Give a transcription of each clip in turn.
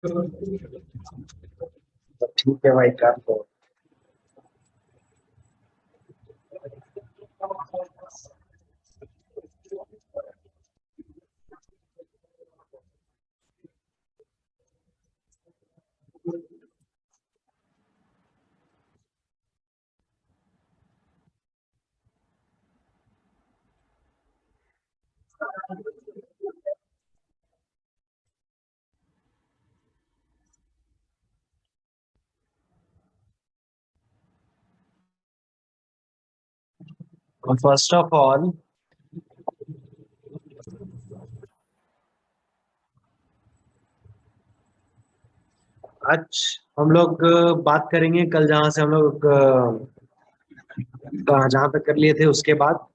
तो ठीक है भाई, कर दो। फर्स्ट ऑफ ऑल, आज हम लोग बात करेंगे कल जहां से हम लोग जहां तक कर लिए थे, उसके बाद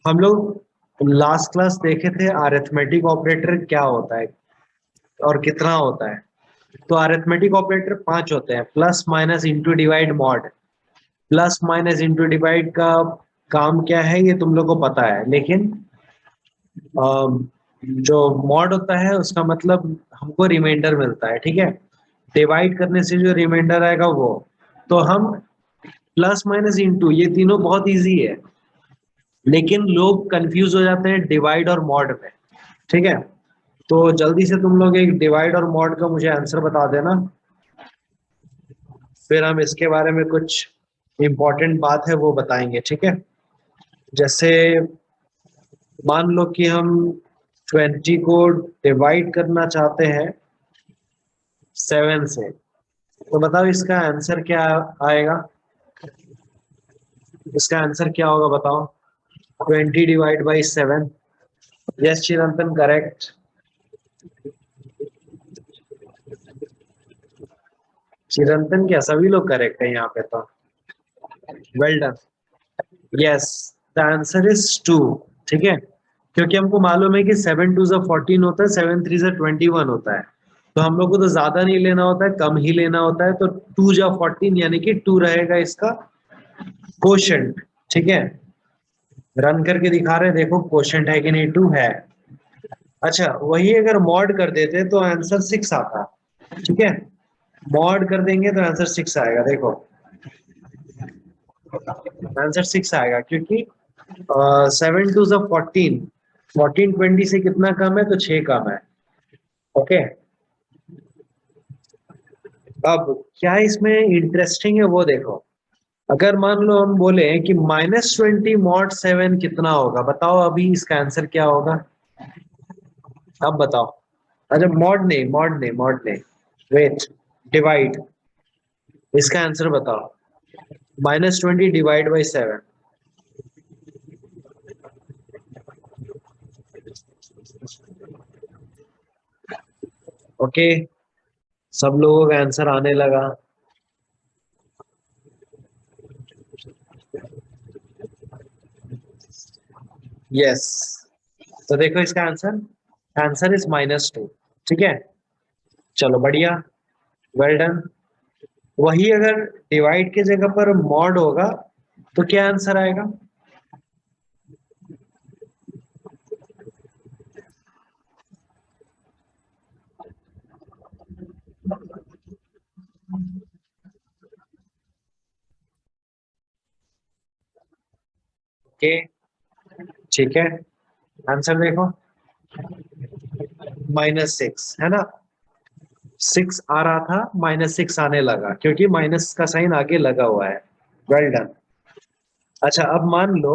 हम लोग लास्ट क्लास देखे थे अरिथमेटिक ऑपरेटर क्या होता है और कितना होता है। तो अरिथमेटिक ऑपरेटर पांच होते हैं: plus, minus, into, divide, mod. Plus minus into divide का काम क्या है ये तुम लोग को पता है, लेकिन जो मॉड होता है उसका मतलब हमको रिमाइंडर मिलता है, ठीक है। डिवाइड करने से जो रिमाइंडर आएगा वो, तो हम प्लस माइनस इंटू ये तीनों बहुत इजी है, लेकिन लोग कंफ्यूज हो जाते हैं डिवाइड और मॉड में, ठीक है। तो जल्दी से तुम लोग एक डिवाइड और मॉड का मुझे आंसर बता देना, फिर हम इसके बारे में कुछ इम्पोर्टेंट बात है वो बताएंगे, ठीक है। जैसे मान लो कि हम 20 को डिवाइड करना चाहते हैं 7 से, तो बताओ इसका आंसर क्या आएगा। इसका आंसर क्या होगा बताओ। 20 divide by 7। Yes Chirantan, correct. Chirantan क्या, सभी लोग करेक्ट है यहाँ पे तो। Well done. Yes, the answer is 2, ठीक है। क्योंकि हमको मालूम है कि 7 2 14 होता है, 7 3 21 होता है। तो हम लोग को तो ज्यादा नहीं लेना होता है, कम ही लेना होता है। तो 2 जा 14 यानी कि 2 रहेगा इसका कोशेंट, ठीक है। रन करके दिखा रहे हैं, देखो कोशेंट है कि नहीं, 2 है। अच्छा, वही अगर मॉड कर देते तो आंसर 6 आता, ठीक है। मॉड कर देंगे तो आंसर 6 आएगा, देखो आंसर 6 आएगा, क्योंकि 7 2 जा 14, 14 20 से कितना कम है, तो 6 कम है। ओके। अब क्या इसमें इंटरेस्टिंग है वो देखो। अगर मान लो हम बोले कि -20 mod 7 कितना होगा, बताओ अभी इसका आंसर क्या होगा। अब बताओ। अच्छा, मॉड नहीं, वेट, डिवाइड। इसका आंसर बताओ। -20 डिवाइड बाई 7। ओके, सब लोगों का आंसर आने लगा। यस, तो देखो इसका आंसर, आंसर इज -2, ठीक है। चलो बढ़िया, वेल डन। वही अगर डिवाइड के जगह पर मॉड होगा तो क्या आंसर आएगा। ओके, ठीक है। आंसर देखो, -6 है ना। 6 आ रहा था, -6 आने लगा, क्योंकि माइनस का साइन आगे लगा हुआ है। Well done. अच्छा, अब मान लो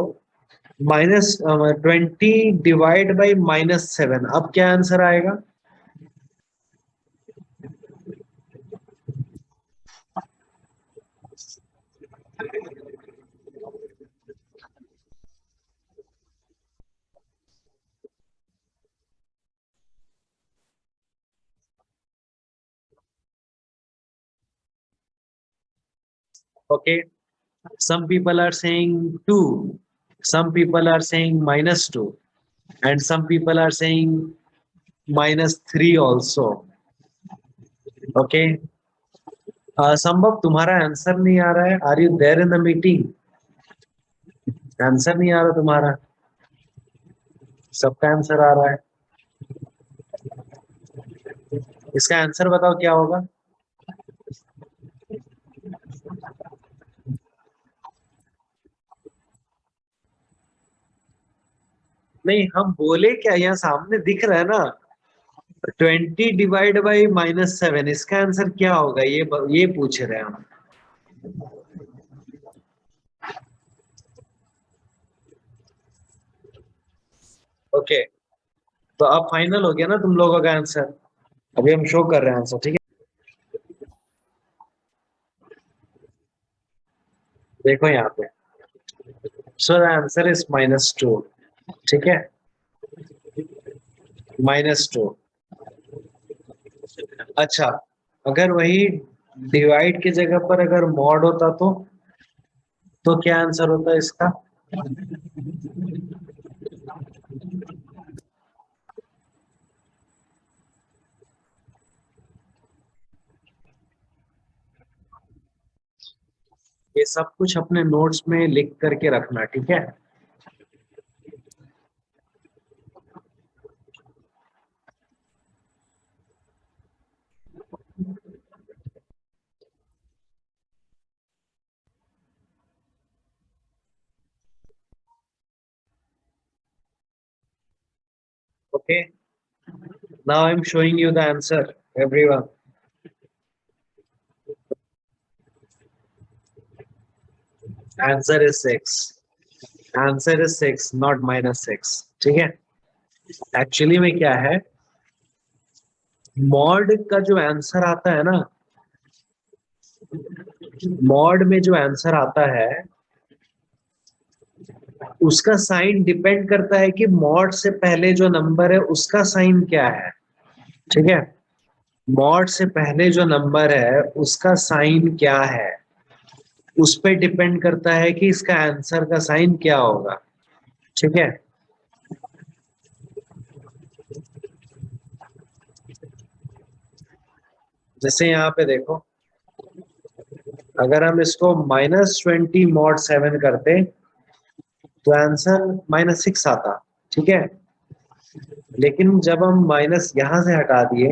-20 डिवाइड बाई -7, अब क्या आंसर आएगा। Okay, some people are saying 2, some people are saying -2, and some people are saying -3 also. Okay, Sambhav तुम्हारा आंसर नहीं आ रहा है, are you there in the meeting. Answer नहीं आ रहा तुम्हारा, सबका आंसर आ रहा है। इसका आंसर बताओ क्या होगा। नहीं, हम बोले क्या, यहाँ सामने दिख रहा है ना, 20 डिवाइड बाई -7, इसका आंसर क्या होगा, ये पूछ रहे हैं हम। ओके, तो अब फाइनल हो गया ना तुम लोगों का आंसर। अभी हम शो कर रहे हैं आंसर, ठीक है। देखो यहाँ पे, सो द आंसर इज -2, ठीक है, -2। अच्छा, अगर वही डिवाइड की जगह पर अगर मॉड होता तो क्या आंसर होता इसका। ये सब कुछ अपने नोट्स में लिख करके रखना, ठीक है। Okay, now I am showing you the answer everyone. Answer is 6। Answer is 6, not -6, ठीक है। एक्चुअली में क्या है, मॉड का जो आंसर आता है ना, मॉड में जो आंसर आता है उसका साइन डिपेंड करता है कि मॉड से पहले जो नंबर है उसका साइन क्या है, ठीक है। मॉड से पहले जो नंबर है उसका साइन क्या है, उस पर डिपेंड करता है कि इसका आंसर का साइन क्या होगा, ठीक है। जैसे यहाँ पे देखो, अगर हम इसको -20 mod 7 करते तो आंसर -6 आता, ठीक है। लेकिन जब हम माइनस यहां से हटा दिए,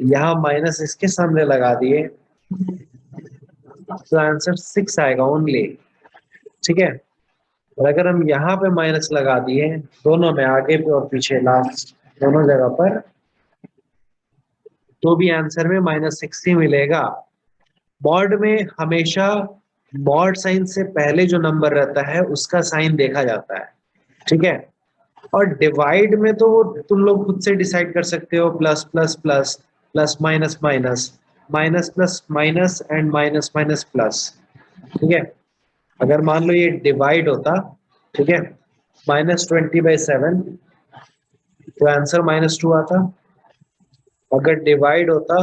यहाँ माइनस इसके सामने लगा दिए, तो आंसर 6 आएगा ओनली, ठीक है। और अगर हम यहाँ पे माइनस लगा दिए, दोनों में, आगे पे और पीछे, लास्ट दोनों जगह पर, तो भी आंसर में -6 ही मिलेगा। मॉड में हमेशा मॉड साइन से पहले जो नंबर रहता है उसका साइन देखा जाता है, ठीक है। और डिवाइड में तो वो तुम लोग खुद से डिसाइड कर सकते हो, plus plus plus, plus minus minus, minus plus minus and minus minus plus, ठीक है। अगर मान लो ये डिवाइड होता, ठीक है, -20/7, तो आंसर -2 आता। अगर डिवाइड होता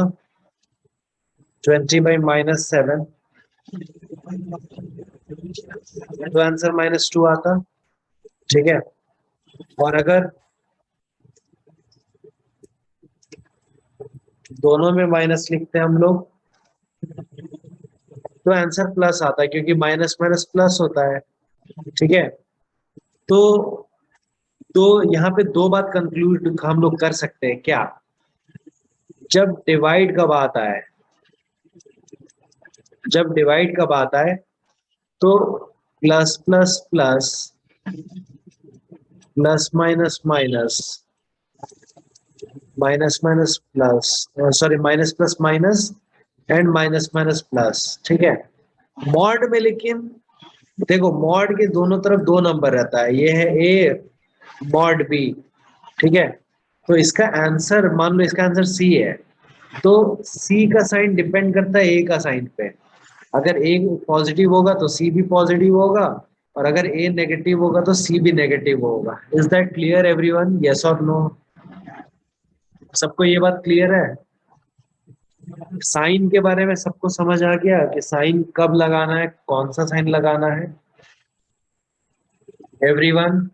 20/-7, तो आंसर -2 आता, ठीक है। और अगर दोनों में माइनस लिखते हैं हम लोग, तो आंसर प्लस आता है, क्योंकि माइनस माइनस प्लस होता है, ठीक है। तो तो यहाँ पे दो बात कंक्लूड हम लोग कर सकते हैं क्या, जब डिवाइड का बात आए, जब डिवाइड का बात आए, तो plus plus plus, plus minus minus, minus minus plus, sorry, minus plus minus and minus minus plus, ठीक है। मॉड में लेकिन देखो, मॉड के दोनों तरफ दो नंबर रहता है, ये है ए मॉड बी, ठीक है। तो इसका आंसर, मान लो इसका आंसर सी है, तो सी का साइन डिपेंड करता है ए का साइन पे। अगर ए पॉजिटिव होगा तो सी भी पॉजिटिव होगा, और अगर ए नेगेटिव होगा तो सी भी नेगेटिव होगा। Is that clear everyone, yes और नो। सबको ये बात क्लियर है। साइन के बारे में सबको समझ आ गया कि साइन कब लगाना है, कौन सा साइन लगाना है, एवरीवन।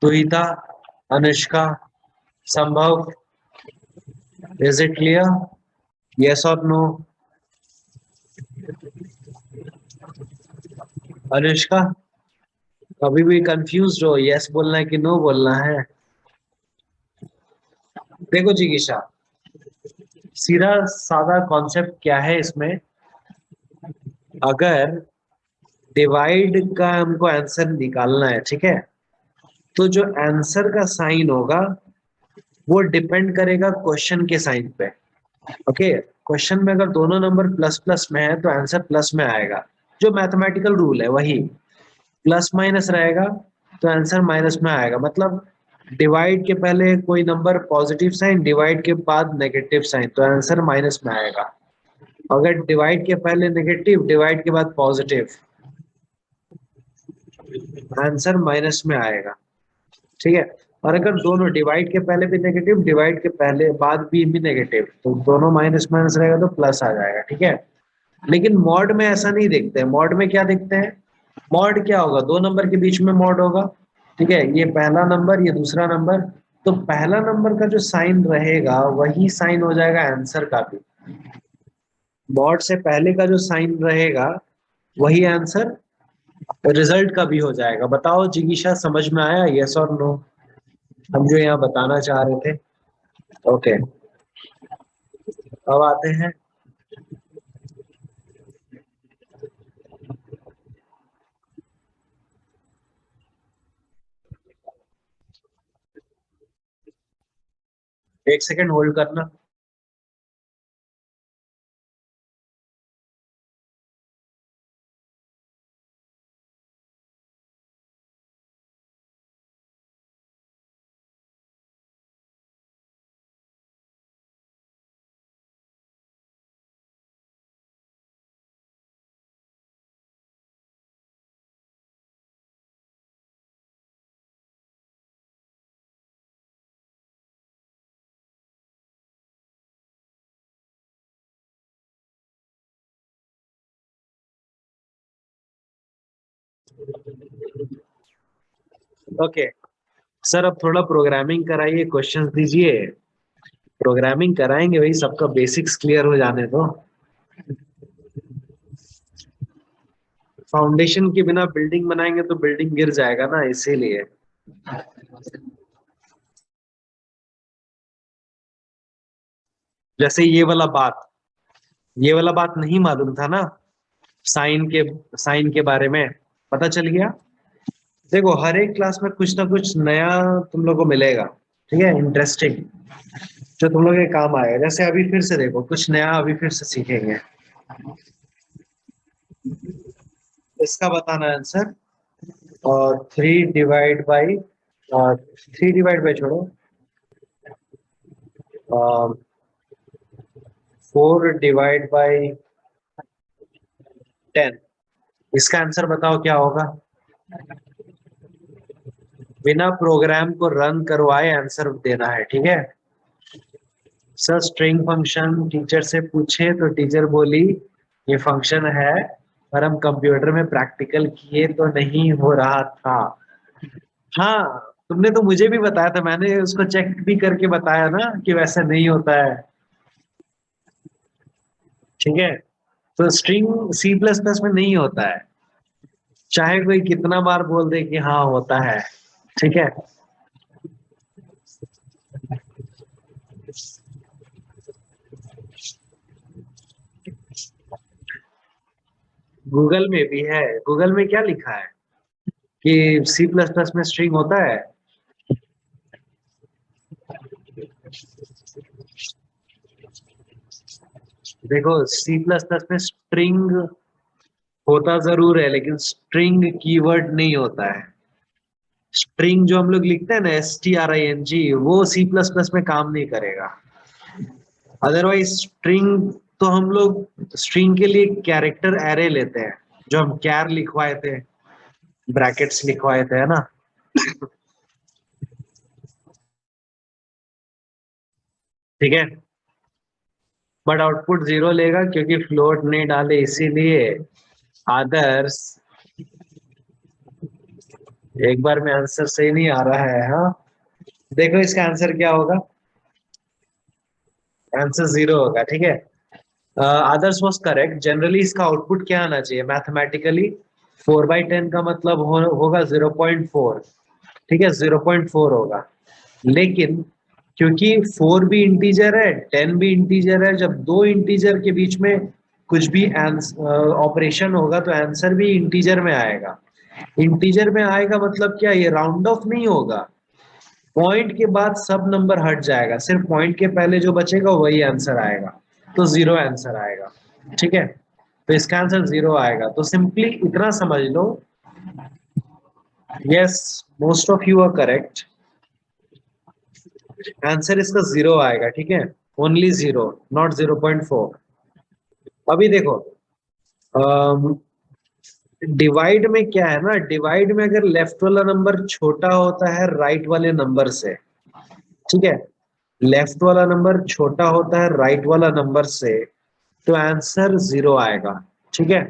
तुहिता, अनुष्का, संभव, इज इट क्लियर, यस और नो। अनुष्का, कभी भी कंफ्यूज हो, यस बोलना है कि नो बोलना है। देखो जिगीशा, सीधा सादा कॉन्सेप्ट क्या है इसमें, अगर डिवाइड का हमको आंसर निकालना है, ठीक है, तो जो आंसर का साइन होगा वो डिपेंड करेगा क्वेश्चन के साइन पे। ओके, क्वेश्चन में अगर दोनों नंबर प्लस प्लस में है तो आंसर प्लस में आएगा, जो मैथमेटिकल रूल है वही। प्लस माइनस रहेगा तो आंसर माइनस में आएगा, मतलब डिवाइड के पहले कोई नंबर पॉजिटिव साइन, डिवाइड के बाद नेगेटिव साइन, तो आंसर माइनस में आएगा। अगर डिवाइड के पहले नेगेटिव, डिवाइड के बाद पॉजिटिव, आंसर माइनस में आएगा, ठीक है। और अगर दोनों डिवाइड के पहले भी नेगेटिव, डिवाइड के पहले बाद भी नेगेटिव, तो दोनों माइनस माइनस रहेगा तो प्लस आ जाएगा, ठीक है। लेकिन मॉड में ऐसा नहीं देखते हैं, मॉड में क्या देखते हैं, मॉड क्या होगा, दो नंबर के बीच में मॉड होगा, ठीक है, ये पहला नंबर ये दूसरा नंबर, तो पहला नंबर का जो साइन रहेगा वही साइन हो जाएगा आंसर का भी। मॉड से पहले का जो साइन रहेगा वही आंसर रिजल्ट का भी हो जाएगा। बताओ जिगीशा, समझ में आया, यस और नो, हम जो यहाँ बताना चाह रहे थे। ओके, अब आते हैं, एक सेकेंड होल्ड करना। ओके सर, अब थोड़ा प्रोग्रामिंग कराइए, क्वेश्चंस दीजिए। प्रोग्रामिंग कराएंगे, वही सबका बेसिक्स क्लियर हो जाने दो। फाउंडेशन के बिना बिल्डिंग बनाएंगे तो बिल्डिंग गिर जाएगा ना, इसीलिए। जैसे ये वाला बात नहीं मालूम था ना, साइन के साइन के बारे में पता चल गया। देखो, हर एक क्लास में कुछ ना कुछ नया तुम लोग को मिलेगा, ठीक है, इंटरेस्टिंग, जो तुम लोग के काम आएगा। जैसे अभी फिर से देखो, कुछ नया अभी फिर से सीखेंगे। इसका बताना आंसर, और 3 डिवाइड बाई छोड़ो, 4 डिवाइड बाई 10, इसका आंसर बताओ क्या होगा। बिना प्रोग्राम को रन करवाए आंसर देना है, ठीक है। सर स्ट्रिंग फंक्शन टीचर से पूछे तो टीचर बोली ये फंक्शन है, पर हम कंप्यूटर में प्रैक्टिकल किए तो नहीं हो रहा था। हाँ, तुमने तो मुझे भी बताया था, मैंने उसको चेक भी करके बताया ना कि वैसा नहीं होता है, ठीक है। तो स्ट्रिंग सी प्लस प्लस में नहीं होता है, चाहे कोई कितना बार बोल दे कि हाँ होता है, ठीक है। गूगल में भी है, गूगल में क्या लिखा है कि सी प्लस प्लस में स्ट्रिंग होता है। देखो, सी प्लस प्लस में स्ट्रिंग होता जरूर है, लेकिन स्ट्रिंग कीवर्ड नहीं होता है। स्ट्रिंग जो हम लोग लिखते हैं ना, STRING, वो सी प्लस प्लस में काम नहीं करेगा। अदरवाइज स्ट्रिंग, तो हम लोग स्ट्रिंग के लिए कैरेक्टर एरे लेते हैं, जो हम कैर लिखवाए थे, ब्रैकेट्स लिखवाए थे, है ना। ठीक है, बट आउटपुट 0 लेगा क्योंकि फ्लोट नहीं डाले, इसीलिए। आदर्श, एक बार में आंसर सही नहीं आ रहा है, हाँ। देखो इसका आंसर क्या होगा, आंसर 0 होगा, ठीक है। आदर्श वॉज करेक्ट। जनरली इसका आउटपुट क्या आना चाहिए मैथमेटिकली, 4/10 का मतलब होगा 0.4, ठीक है, 0.4 होगा। लेकिन क्योंकि 4 भी इंटीजर है, 10 भी इंटीजर है। जब दो इंटीजर के बीच में कुछ भी ऑपरेशन होगा तो आंसर भी इंटीजर में आएगा। इंटीजर में आएगा मतलब क्या, ये राउंड ऑफ नहीं होगा। पॉइंट के बाद सब नंबर हट जाएगा, सिर्फ पॉइंट के पहले जो बचेगा वही आंसर आएगा, तो जीरो आंसर आएगा। ठीक है, तो इसका आंसर जीरो आएगा। तो सिंपली इतना समझ लो, yes most of you are correct, answer इसका जीरो आएगा। ठीक है, ओनली जीरो, नॉट 0.4। अभी देखो डिवाइड में क्या है ना, डिवाइड में अगर लेफ्ट वाला नंबर छोटा होता है राइट वाले नंबर से, ठीक है, लेफ्ट वाला नंबर छोटा होता है राइट वाला नंबर से, तो आंसर जीरो आएगा। ठीक है,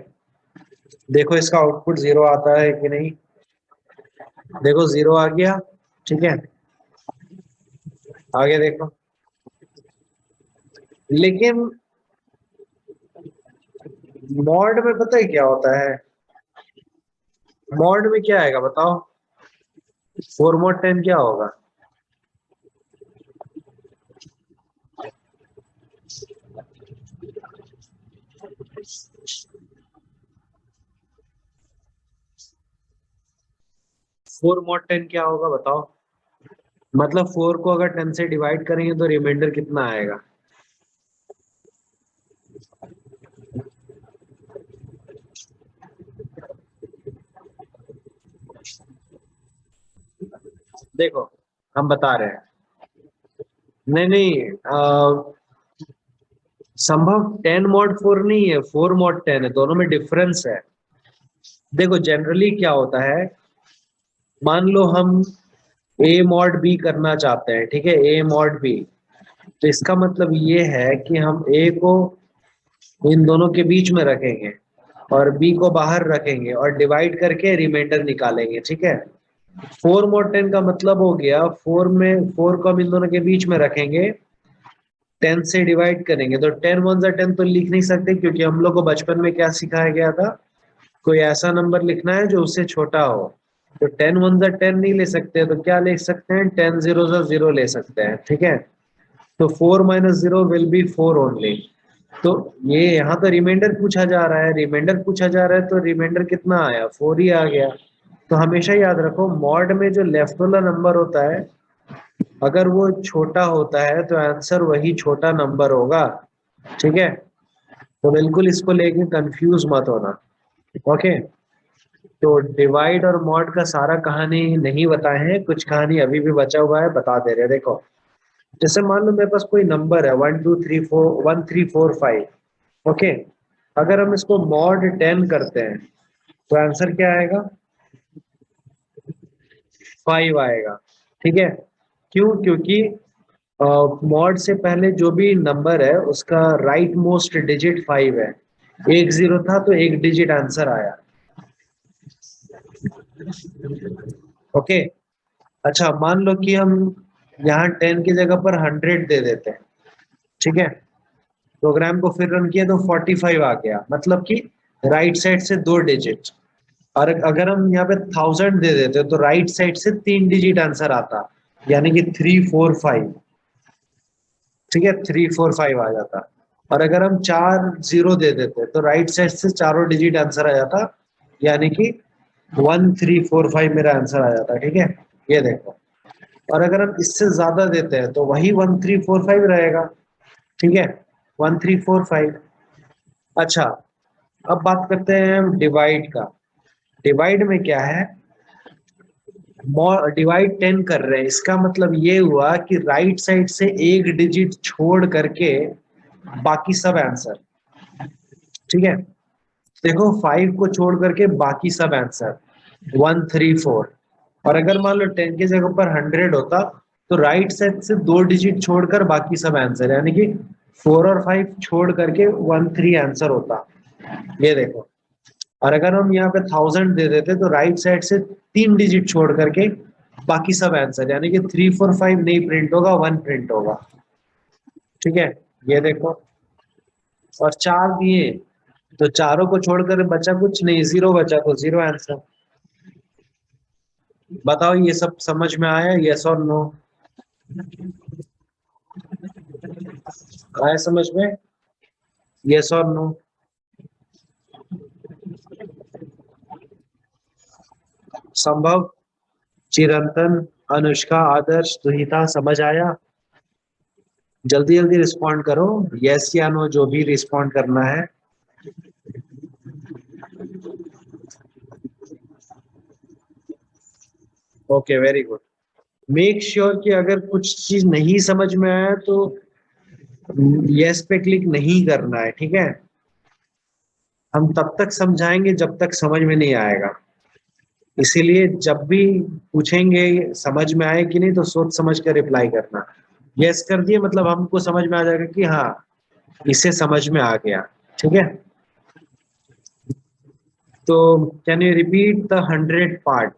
देखो इसका आउटपुट जीरो आता है कि नहीं, देखो जीरो आ गया। ठीक है, आगे देखो, लेकिन मॉड में पता है क्या होता है, मॉड में क्या आएगा बताओ, 4 mod 10 क्या होगा? 4 mod 10 क्या होगा बताओ? मतलब 4 को अगर 10 से डिवाइड करेंगे तो रिमाइंडर कितना आएगा? देखो हम बता रहे हैं, नहीं नहीं संभव 10 mod 4 नहीं है, 4 mod 10 है, दोनों में डिफरेंस है। देखो जनरली क्या होता है, मान लो हम a mod b करना चाहते हैं, ठीक है, a mod b, तो इसका मतलब ये है कि हम a को इन दोनों के बीच में रखेंगे और b को बाहर रखेंगे और डिवाइड करके रिमाइंडर निकालेंगे। ठीक है, 4 mod 10 का मतलब हो गया, 4 को हम इन दोनों के बीच में रखेंगे, 10 से डिवाइड करेंगे, तो 10 वन जा 10 तो लिख नहीं सकते, क्योंकि हम लोग को बचपन में क्या सिखाया गया था, कोई ऐसा नंबर लिखना है जो उससे छोटा हो। तो 10 वन जा 10 नहीं ले सकते, तो क्या ले सकते हैं, 10 जीरो जा जीरो ले सकते हैं। ठीक है, तो 4 minus zero will be 4 only. तो ये यहाँ तो रिमाइंडर पूछा जा रहा है, रिमाइंडर पूछा जा रहा है, तो रिमाइंडर कितना आया, 4 ही आ गया। तो हमेशा याद रखो, मॉड में जो लेफ्ट वाला नंबर होता है, अगर वो छोटा होता है तो आंसर वही छोटा नंबर होगा। ठीक है, तो बिल्कुल इसको लेके कंफ्यूज मत होना। ओके, तो डिवाइड और मॉड का सारा कहानी नहीं बताए हैं, कुछ कहानी अभी भी बचा हुआ है, बता दे रहे हैं। देखो जैसे मान लो मेरे पास कोई नंबर है 1 2 3 4 1 3 4 5। ओके, अगर हम इसको मॉड 10 करते हैं तो आंसर क्या आएगा, 5 आएगा। ठीक है, क्यों, क्योंकि मॉड से पहले जो भी नंबर है उसका राइट मोस्ट डिजिट 5 है, एक जीरो था तो एक डिजिट आंसर आया। ओके, अच्छा मान लो कि हम यहाँ 10 की जगह पर 100 दे देते हैं। ठीक है, प्रोग्राम को फिर रन किया तो 45 आ गया, मतलब कि राइट साइड से दो डिजिट। और अगर हम यहाँ पे 1000 दे देते तो राइट साइड से 3 डिजिट आंसर आता, यानी कि 3 4 5। ठीक है, 3 4 5 आ जाता। और अगर हम 4 0 दे देते तो राइट साइड से चारों डिजिट आंसर आ जाता, यानी कि 1 3 4 5 मेरा आंसर आ जाता। ठीक है, ये देखो। और अगर हम इससे ज्यादा देते हैं तो वही 1 3 4 5 रहेगा। ठीक है, 1 3 4 5। अच्छा, अब बात करते हैं हम डिवाइड का। डिवाइड में क्या है, डिवाइड 10 कर रहे हैं, इसका मतलब ये हुआ कि राइट साइड से एक डिजिट छोड़ करके बाकी सब आंसर। ठीक है, देखो 5 को छोड़ करके बाकी सब आंसर 1 3 4। और अगर मान लो 10 की जगह पर 100 होता तो राइट साइड से दो डिजिट छोड़कर बाकी सब आंसर, यानी कि 4 और 5 छोड़ करके 1 3 आंसर होता। ये देखो, और अगर हम यहाँ पे 1000 दे देते तो राइट साइड से 3 डिजिट छोड़ करके बाकी सब आंसर, यानी कि 3 4 5 नहीं प्रिंट होगा, 1 प्रिंट होगा। ठीक है, ये देखो, और 4 दिए तो चारों को छोड़कर बचा कुछ नहीं, जीरो बचा, तो जीरो आंसर। बताओ ये सब समझ में आया, यस और नो? आया समझ में? यस और नो? संभव, चिरंतन, अनुष्का, आदर्श, दुहिता, समझ आया? जल्दी जल्दी रिस्पॉन्ड करो, यस या नो, जो भी रिस्पॉन्ड करना है। Okay, very good. Make sure कि अगर कुछ चीज नहीं समझ में आया तो यस पे क्लिक नहीं करना है, ठीक है? हम तब तक समझाएंगे जब तक समझ में नहीं आएगा। इसीलिए जब भी पूछेंगे समझ में आए कि नहीं, तो सोच समझ कर रिप्लाई करना। यस कर दिए मतलब हमको समझ में आ जाएगा कि हाँ, इसे समझ में आ गया, ठीक है? तो can you repeat the 100 part?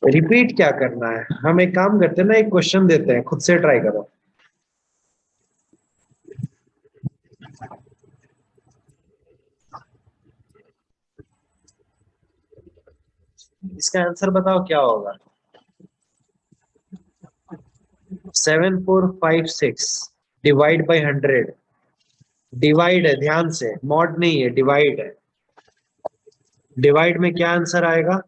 Repeat क्या करना है, हम एक काम करते हैं ना, एक क्वेश्चन देते हैं, खुद से ट्राई करो। इसका आंसर बताओ क्या होगा? 7456 डिवाइड बाई 100। डिवाइड है, ध्यान से, मॉड नहीं है, डिवाइड है। डिवाइड में क्या आंसर आएगा?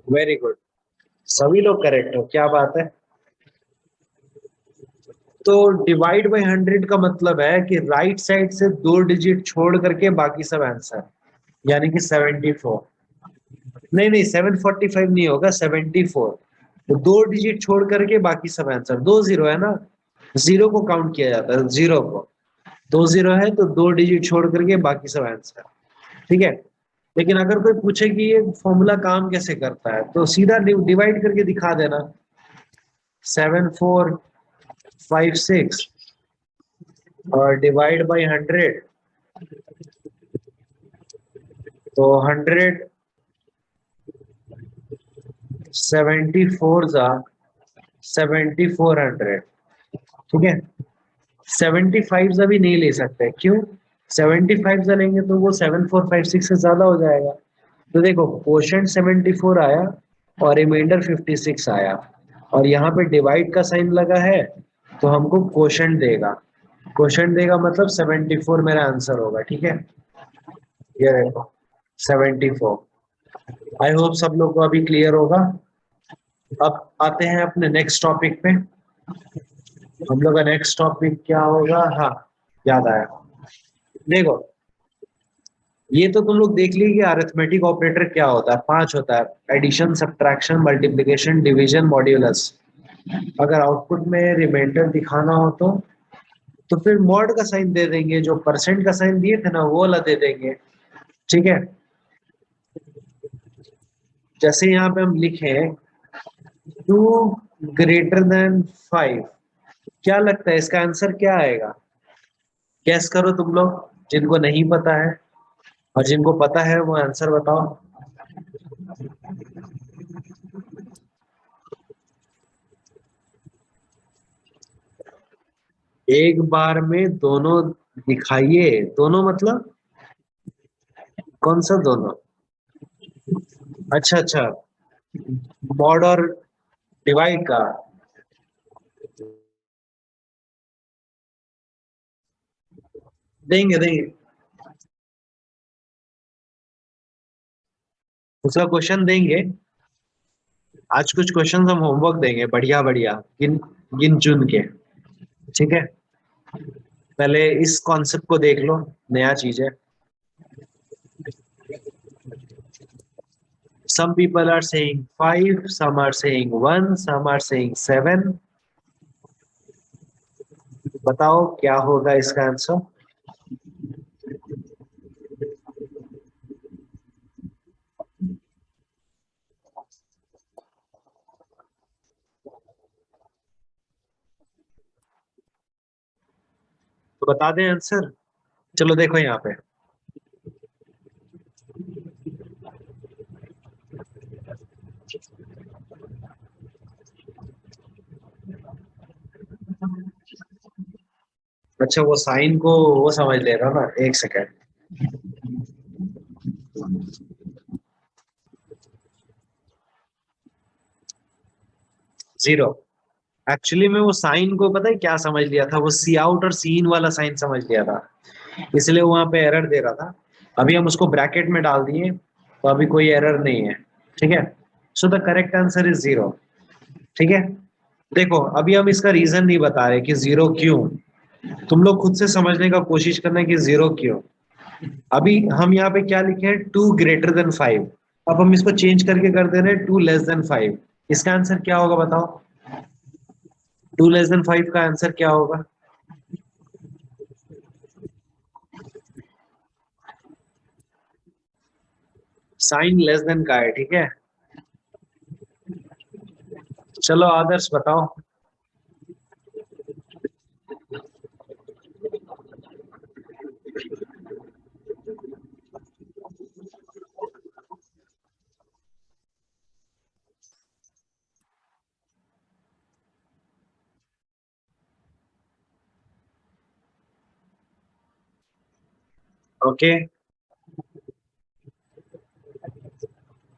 वेरी गुड, सभी लोग करेक्ट हो, क्या बात है। तो डिवाइड बाई 100 का मतलब है कि राइट साइड से 2 डिजिट छोड़ करके बाकी सब आंसर, यानी कि 74। नहीं नहीं, 745 नहीं होगा, 74। तो 2 डिजिट छोड़ करके बाकी सब आंसर, 2 जीरो है ना, जीरो को काउंट किया जाता है, जीरो को। 2 जीरो है तो 2 डिजिट छोड़ करके बाकी सब आंसर, ठीक है? लेकिन अगर कोई पूछे कि ये फॉर्मूला काम कैसे करता है, तो सीधा डिवाइड करके दिखा देना। 7456 और डिवाइड बाई 100, तो 174 जा 7400, ठीक है? 75 अभी नहीं ले सकते, क्यों? 75 लेंगे तो वो 7456 से ज्यादा हो जाएगा। तो देखो, क्वोशंट 74 आया और रिमाइंडर 56 आया, और यहाँ पे डिवाइड का साइन लगा है, तो हमको क्वोशंट देगा। क्वोशंट देगा मतलब 74 मेरा आंसर होगा, ठीक है? ये देखो, 74। आई होप सब लोग को अभी क्लियर होगा। अब आते हैं अपने नेक्स्ट टॉपिक पे। हम लोग का नेक्स्ट टॉपिक क्या होगा? हाँ, याद आया। देखो, ये तो तुम लोग देख ली कि अरिथमेटिक ऑपरेटर क्या होता है। 5 होता है, addition, subtraction, multiplication, division, modulus. अगर आउटपुट में रिमाइंडर दिखाना हो तो फिर मॉड का साइन दे देंगे, जो परसेंट का साइन दिए थे ना वो वाला दे देंगे, ठीक है? जैसे यहाँ पे हम लिखे 2 greater than 5, क्या लगता है इसका आंसर क्या आएगा? गैस करो तुम लोग, जिनको नहीं पता है, और जिनको पता है वो आंसर बताओ। एक बार में दोनों दिखाइए, दोनों मतलब कौन सा दोनों? अच्छा अच्छा, मॉड और डिवाइड का। देंगे देंगे, उसका क्वेश्चन देंगे। आज कुछ क्वेश्चन हम होमवर्क देंगे, बढ़िया बढ़िया, गिन गिन चुन के, ठीक है? पहले इस कॉन्सेप्ट को देख लो, नया चीज है। Some people are saying 5, some are saying 1, some are saying 7। बताओ क्या होगा इसका आंसर? तो बता दें आंसर? चलो देखो यहाँ पे, अच्छा वो साइन को वो समझ ले रहा ना, एक सेकेंड। जीरो। एक्चुअली में वो साइन को पता है क्या समझ लिया था, वो सी आउट और सी इन वाला साइन समझ लिया था, इसलिए वहां पे एरर दे रहा था। अभी हम उसको ब्रैकेट में डाल दिए तो अभी कोई एरर नहीं है, ठीक है। So the correct answer is zero, ठीक है। देखो अभी हम इसका रीजन नहीं बता रहे कि जीरो क्यों, तुम लोग खुद से समझने का कोशिश करना है कि जीरो क्यों। अभी हम यहाँ पे क्या लिखे हैं, 2 greater than 5। अब हम इसको चेंज करके कर दे रहे हैं 2 less than 5। इसका आंसर क्या होगा बताओ, 2 less than 5 का आंसर क्या होगा? साइन लेस देन का है, ठीक है। चलो आदर्श बताओ। ओके,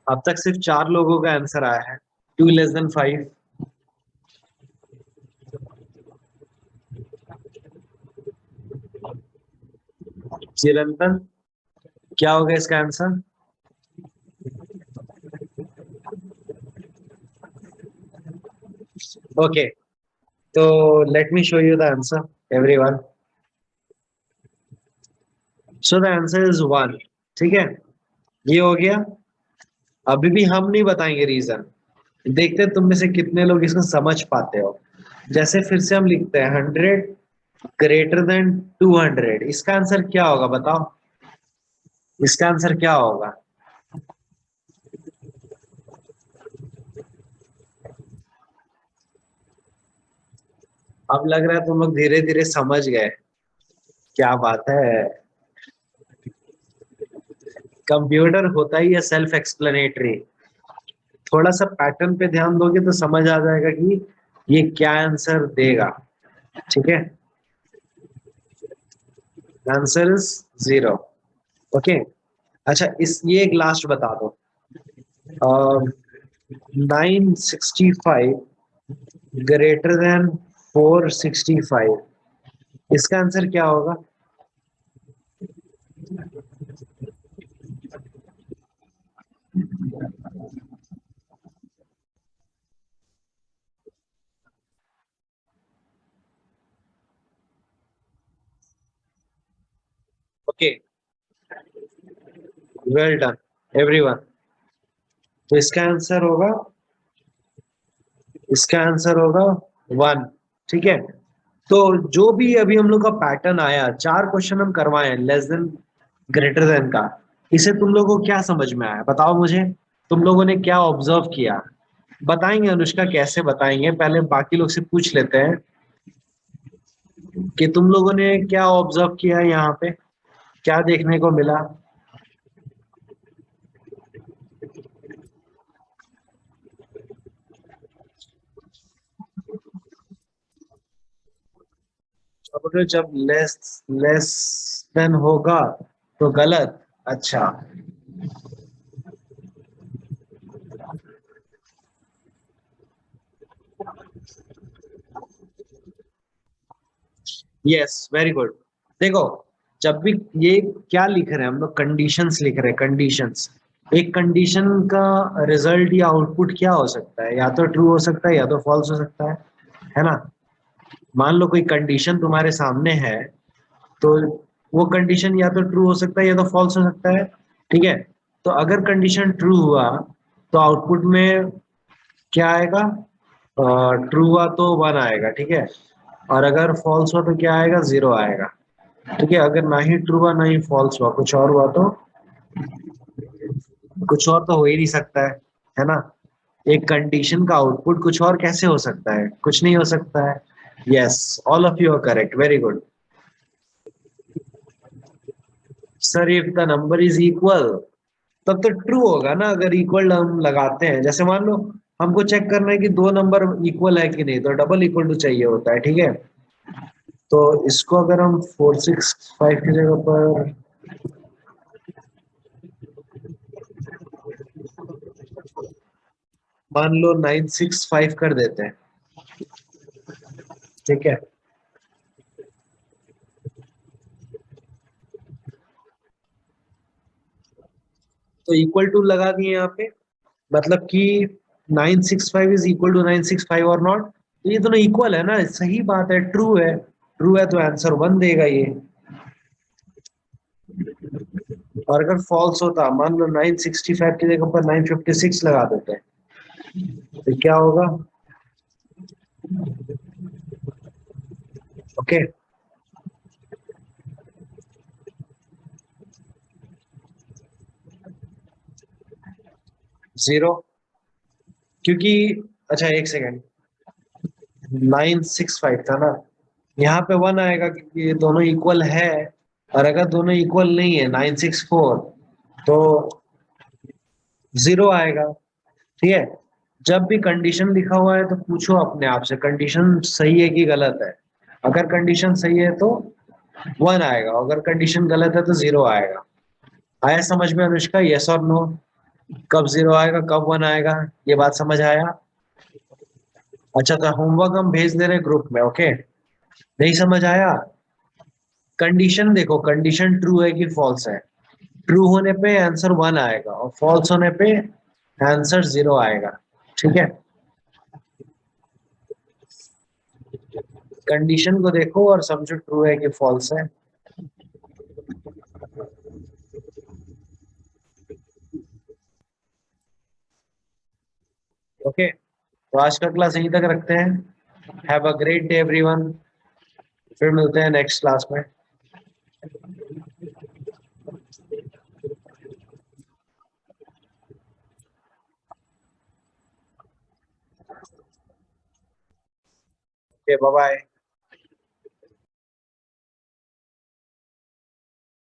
अब तक सिर्फ 4 लोगों का आंसर आया है, 2 less than 5। चिरंतन, क्या होगा इसका आंसर? ओके, तो let me show you the answer everyone. So the answer is 1, ठीक है। ये हो गया। अभी भी हम नहीं बताएंगे रीजन, देखते हैं तुम में से कितने लोग इसको समझ पाते हो। जैसे फिर से हम लिखते हैं 100 greater than 200, इसका आंसर क्या होगा बताओ, इसका आंसर क्या होगा? अब लग रहा है तुम लोग धीरे धीरे समझ गए, क्या बात है। कंप्यूटर होता ही है सेल्फ एक्सप्लेनेटरी, थोड़ा सा पैटर्न पे ध्यान दोगे तो समझ आ जाएगा कि ये क्या आंसर देगा, ठीक है। Answer is zero, okay. अच्छा इस ये एक लास्ट बता दो, 965 greater than 465, इसका आंसर क्या होगा? Okay, well done everyone. तो इसका आंसर होगा 1, ठीक है। तो जो भी अभी हम लोग का पैटर्न आया, 4 क्वेश्चन हम करवाए हैं लेस देन ग्रेटर देन का, इसे तुम लोगों को क्या समझ में आया बताओ मुझे, तुम लोगों ने क्या ऑब्जर्व किया? बताएंगे अनुष्का, कैसे बताएंगे, पहले बाकी लोग से पूछ लेते हैं कि तुम लोगों ने क्या ऑब्जर्व किया यहाँ पे, क्या देखने को मिला। अब अगर जब लेस लेस देन होगा तो गलत, अच्छा। Yes very good. देखो जब भी ये क्या लिख रहे हैं हम लोग, कंडीशंस लिख रहे हैं, कंडीशंस। एक कंडीशन का रिजल्ट या आउटपुट क्या हो सकता है, या तो ट्रू हो सकता है या तो फॉल्स हो सकता है ना। मान लो कोई कंडीशन तुम्हारे सामने है, तो वो कंडीशन या तो ट्रू हो सकता है या तो फॉल्स हो सकता है, ठीक है। तो अगर कंडीशन ट्रू हुआ तो आउटपुट में क्या आएगा, ट्रू हुआ तो 1 आएगा, ठीक है। और अगर फॉल्स हुआ तो क्या आएगा, 0 आएगा, ठीक है। अगर ना ही ट्रू हुआ ना ही फॉल्स हुआ, कुछ और हुआ तो, कुछ और तो हो ही नहीं सकता है ना। एक कंडीशन का आउटपुट कुछ और कैसे हो सकता है, कुछ नहीं हो सकता है। Yes, all of you are correct, very good. Sir if the number is equal, तब तो ट्रू होगा ना, अगर इक्वल हम लगाते हैं। जैसे मान लो हमको चेक करना है कि दो नंबर इक्वल है कि नहीं, तो डबल इक्वल टू चाहिए होता है, ठीक है। तो इसको अगर हम 465 की जगह पर, मान लो 965 कर देते हैं, ठीक है। तो इक्वल टू लगा दिए यहाँ पे, मतलब कि 965 इज इक्वल टू 965 और नॉट, तो ये दोनों इक्वल है ना, सही बात है, ट्रू है तो आंसर 1 देगा ये। और अगर फॉल्स होता, मान लो 965 की जगह पर 956 लगा देते हैं, तो क्या होगा? ओके, 0, क्योंकि अच्छा एक सेकेंड, 965 था ना, यहाँ पे 1 आएगा क्योंकि ये दोनों इक्वल है। और अगर दोनों इक्वल नहीं है, 964, तो 0 आएगा, ठीक है। जब भी कंडीशन लिखा हुआ है तो पूछो अपने आप से कंडीशन सही है कि गलत है। अगर कंडीशन सही है तो 1 आएगा, अगर कंडीशन गलत है तो 0 आएगा। आया समझ में अनुष्का, यस और नो? कब 0 आएगा, कब 1 आएगा, ये बात समझ आया? अच्छा, तो होमवर्क हम भेज दे रहे ग्रुप में, ओके? नहीं समझ आया? कंडीशन देखो, कंडीशन ट्रू है कि फॉल्स है। ट्रू होने पे आंसर 1 आएगा और फॉल्स होने पे आंसर 0 आएगा, ठीक है। कंडीशन को देखो और समझो ट्रू है कि फॉल्स है। ओके, तो आज का क्लास यहीं तक रखते हैं। Have a great day everyone, फिर मिलते हैं नेक्स्ट क्लास में। Okay, bye bye.